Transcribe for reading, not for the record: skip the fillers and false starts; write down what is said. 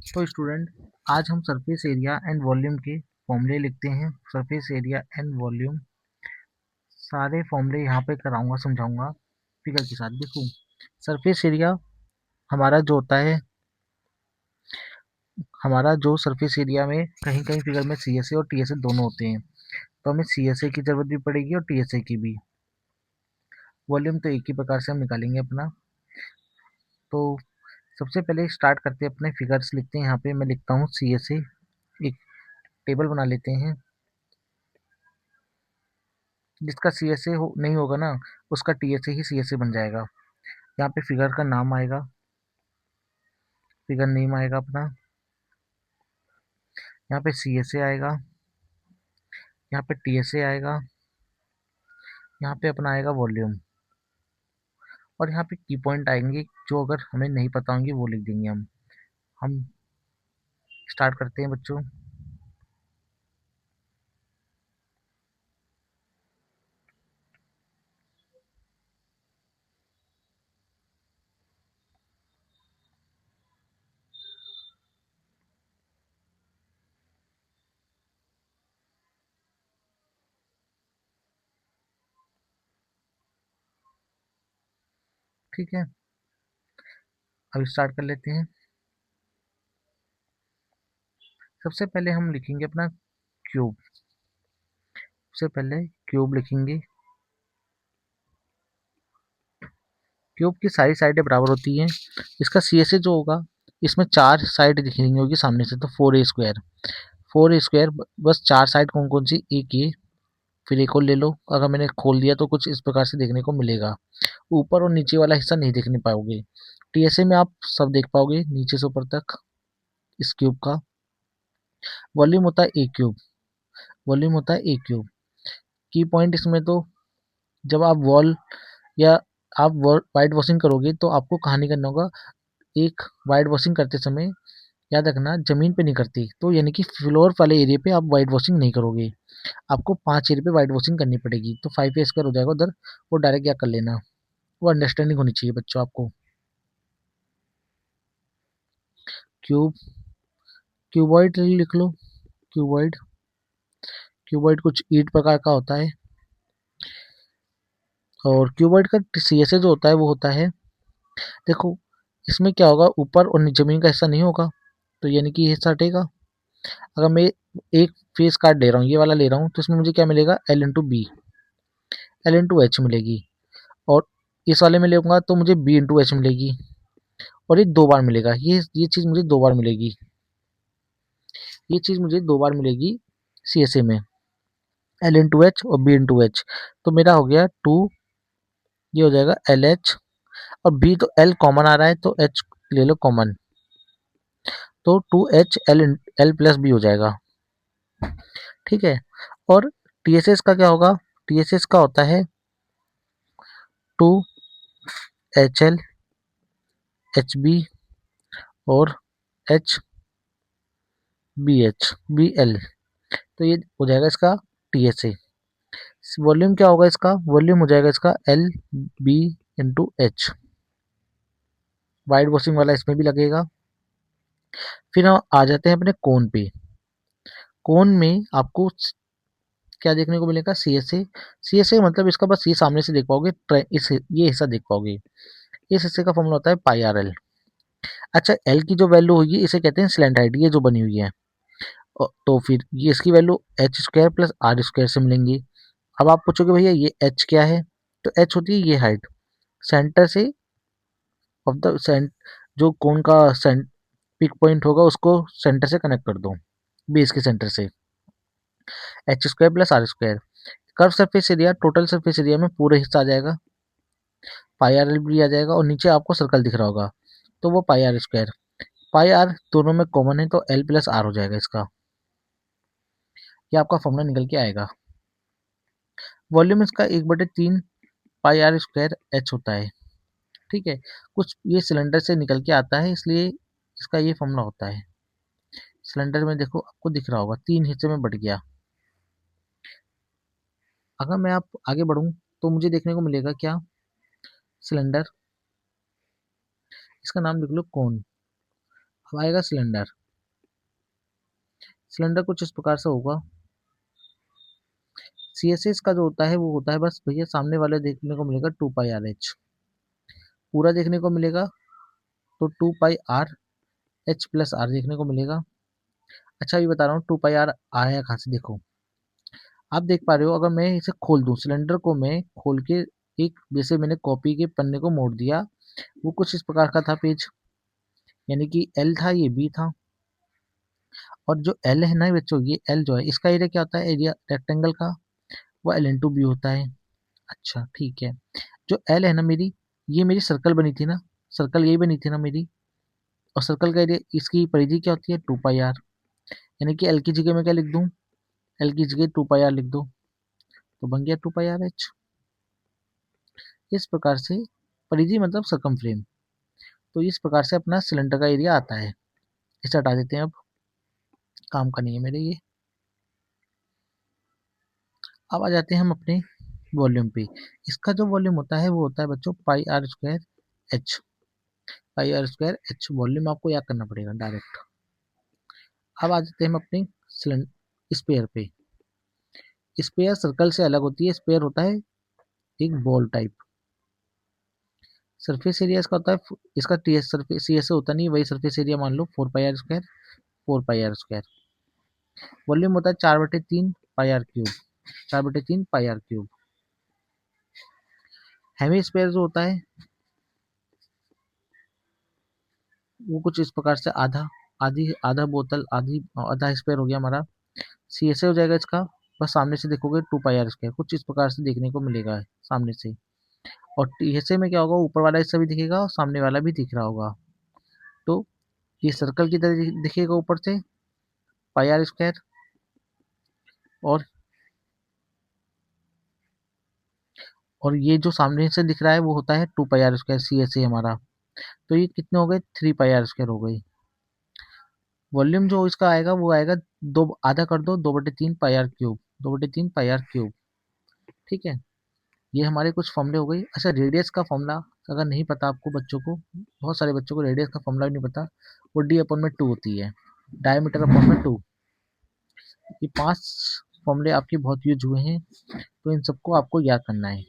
तो स्टूडेंट, आज हम सरफेस एरिया एंड वॉल्यूम के फॉर्मूले लिखते हैं। सरफेस एरिया एंड वॉल्यूम सारे फॉर्मूले यहाँ पे कराऊंगा, समझाऊंगा फिगर के साथ। देखो, सरफेस एरिया हमारा जो होता है, हमारा जो सरफेस एरिया में कहीं कहीं फिगर में सी एस ए और टी एस ए दोनों होते हैं, तो हमें सी एस ए की जरूरत भी पड़ेगी और टी एस ए की भी। वॉल्यूम तो एक ही प्रकार से हम निकालेंगे अपना। तो सबसे पहले स्टार्ट करते हैं, अपने फिगर्स लिखते हैं। यहाँ पे मैं लिखता हूँ सी एस ए, एक टेबल बना लेते हैं। जिसका सी एस ए नहीं होगा ना, उसका टी एस ए ही सी एस ए बन जाएगा। यहाँ पे फिगर का नाम आएगा, फिगर नेम आएगा अपना। यहाँ पे सी एस ए आएगा, यहाँ पे टी एस ए आएगा, यहाँ पे अपना आएगा वॉल्यूम, और यहाँ पे की पॉइंट आएंगे जो अगर हमें नहीं पता होंगे वो लिख देंगे हम स्टार्ट करते हैं बच्चों। ठीक है, अब स्टार्ट कर लेते हैं। सबसे पहले हम लिखेंगे अपना क्यूब। सबसे पहले क्यूब लिखेंगे। क्यूब की सारी साइडें बराबर होती हैं। इसका सी एस ए जो होगा, इसमें चार साइड दिखेंगी होगी सामने से, तो 4a²। 4a², बस चार साइड कौन कौन सी, एक ये, फिर एक और ले लो। अगर मैंने खोल दिया तो कुछ इस प्रकार से देखने को मिलेगा। ऊपर और नीचे वाला हिस्सा नहीं देखने पाओगे। टीएसए में आप सब देख पाओगे नीचे से ऊपर तक इस क्यूब का। वॉल्यूम होता है ए क्यूब, वॉल्यूम होता है ए क्यूब। की पॉइंट इसमें, तो जब आप वॉल या आप वाइट वॉशिंग करोगे तो आपको कहाँ नहीं करना होगा। एक, वाइट वॉशिंग करते समय याद रखना जमीन पे नहीं करती, तो यानी कि फ्लोर वाले एरिया पे आप वाइट वॉशिंग नहीं करोगे। आपको 5 एरिया पे वाइट वॉशिंग करनी पड़ेगी। तो 5a² हो जाएगा उधर, वो डायरेक्ट क्या कर लेना। वो अंडरस्टैंडिंग होनी चाहिए बच्चों आपको। क्यूब, क्यूबॉइड लिख लो। क्यूबॉइड, क्यूबॉइड कुछ ईंट प्रकार का होता है। और क्यूबॉइड का सी एस ए जो होता है वो होता है, देखो इसमें क्या होगा, ऊपर और जमीन का हिस्सा नहीं होगा, तो यानी कि ये हिस्सा हटेगा। अगर मैं एक फेस कार्ड ले रहा हूँ, ये वाला ले रहा हूँ, तो इसमें मुझे क्या मिलेगा, L into B, L into H मिलेगी। और इस वाले में लूँगा तो मुझे बी इंटू एच मिलेगी, और ये दो बार मिलेगा। ये चीज़ मुझे दो बार मिलेगी, ये चीज़ मुझे दो बार मिलेगी सी एस ए में, एल इंटू एच और बी इंटू एच। तो मेरा हो गया 2, ये हो जाएगा एल एच, और बी तो एल कॉमन आ रहा है तो एच ले लो कॉमन, तो 2h एल प्लस बी हो जाएगा। ठीक है। और टी एस एस का क्या होगा, टी एस एस का होता है 2HL HB और HBH BL, तो ये हो जाएगा इसका टी एस ए। वॉल्यूम क्या होगा इसका, वॉल्यूम हो जाएगा इसका L B into H. White washing वाला इसमें भी लगेगा। फिर हम आ जाते हैं अपने कोन पे। कोन में आपको क्या देखने को मिलेगा, सी एस ए। सी एस ए मतलब इसका बस ये सामने से देख पाओगे, ये हिस्सा देख पाओगे। इस हिस्से का फॉर्मूला होता है पाई आर एल। अच्छा, एल की जो वैल्यू होगी इसे कहते हैं स्लैंट हाइट, ये जो बनी हुई है। तो फिर ये इसकी value H square plus R square से मिलेंगी। अब आप पूछोगे भैया ये एच क्या है, तो एच होती है ये हाइट, सेंटर से ऑफ द सेंट, जो कोन का पिक पॉइंट होगा उसको सेंटर से कनेक्ट कर दो, बेस के सेंटर से। H square plus R square, curve surface area, total surface area में पूरा हिस्सा आ जाएगा, पाई आर एल भी आ जाएगा, और नीचे आपको सर्कल दिख रहा होगा तो वो पाई आर स्क्वायर। पाई आर दोनों में कॉमन है तो एल प्लस आर हो जाएगा इसका। ये आपका फॉर्मूला निकल के आएगा। वॉल्यूम इसका 1/3 पाई आर स्क्वायर एच होता है। ठीक है। कुछ ये सिलेंडर से निकल के आता है, इसलिए इसका ये फॉर्मूला होता है। सिलेंडर में देखो आपको दिख रहा होगा 3 हिस्से में बट गया। अगर मैं आप आगे बढ़ूं तो मुझे देखने को मिलेगा क्या, सिलेंडर, इसका नाम लिख लो कोन। अब आएगा सिलेंडर। सिलेंडर कुछ इस प्रकार से होगा। CSS का जो होता है वो होता है बस भैया सामने वाले देखने को मिलेगा 2πr h, पूरा देखने को मिलेगा तो 2πr h+r देखने को मिलेगा। अच्छा ये बता रहा हूँ 2πr आया कहाँ से, देखो आप देख पा रहे हो, अगर मैं इसे खोल दूं, सिलेंडर को मैं खोल के एक जैसे मैंने कॉपी के पन्ने को मोड़ दिया, वो कुछ इस प्रकार का था पेज, यानी कि एल था, ये बी था, और जो एल है ना बच्चों, ये एल जो है इसका एरिया क्या होता है, एरिया रेक्टेंगल का, वो L/B होता है। अच्छा ठीक है, जो एल है ना मेरी, ये मेरी सर्कल बनी थी ना, सर्कल यही बनी थी ना मेरी, और सर्कल का एरिया, इसकी परिधि क्या होती है 2πr, यानी कि एल की जगह में क्या लिख दूं, एल की जगह 2πr लिख दो, तो बन गया 2πr h। इस प्रकार से परिधि मतलब सरकमफ्रेम, तो इस प्रकार से अपना सिलेंडर का एरिया आता है। इसे हटा देते हैं, अब काम का नहीं है मेरे ये। अब आ जाते हैं हम अपने वॉल्यूम पे। इसका जो वॉल्यूम होता है वो होता है बच्चों πr²h, πr²h वॉल्यूम आपको याद करना पड़ेगा डायरेक्ट। अब आ जाते हैं हम अपने स्पेयर पे। स्पेयर सर्कल से अलग होती है, स्पेयर होता है एक बॉल टाइप। सरफेस एरिया इसका होता है, इसका टीएस सरफेस सी एस होता नहीं, वही सरफेस एरिया मान लो 4πr², 4πr²। वॉल्यूम होता है 4/3 πr³, 4/3 πr³। हेमी जो होता है वो कुछ इस प्रकार से आधा, आधी आधा बोतल, आधी आधा स्पेयर हो गया हमारा। CSA हो जाएगा इसका, बस सामने से देखोगे 2πr², कुछ इस प्रकार से देखने को मिलेगा सामने से। और TSA में क्या होगा, ऊपर वाला हिस्सा भी दिखेगा और सामने वाला भी दिख रहा होगा, तो ये सर्कल की तरह दिखेगा ऊपर से πr², और ये जो सामने से दिख रहा है वो होता है 2πr² CSA हमारा। तो ये कितने हो गए, 3πr² हो गई। वॉल्यूम जो इसका आएगा वो आएगा, दो आधा कर दो, 2/3 πr³, 2/3 πr³। ठीक है, ये हमारे कुछ फॉर्मूले हो गई। अच्छा रेडियस का फॉर्मूला अगर नहीं पता आपको, बच्चों को, बहुत सारे बच्चों को रेडियस का फॉर्मूला भी नहीं पता, वो D/2 होती है, डायमीटर अपॉन में 2। ये 5 फॉर्मूले आपके बहुत यूज हुए हैं, तो इन सबको आपको याद करना है।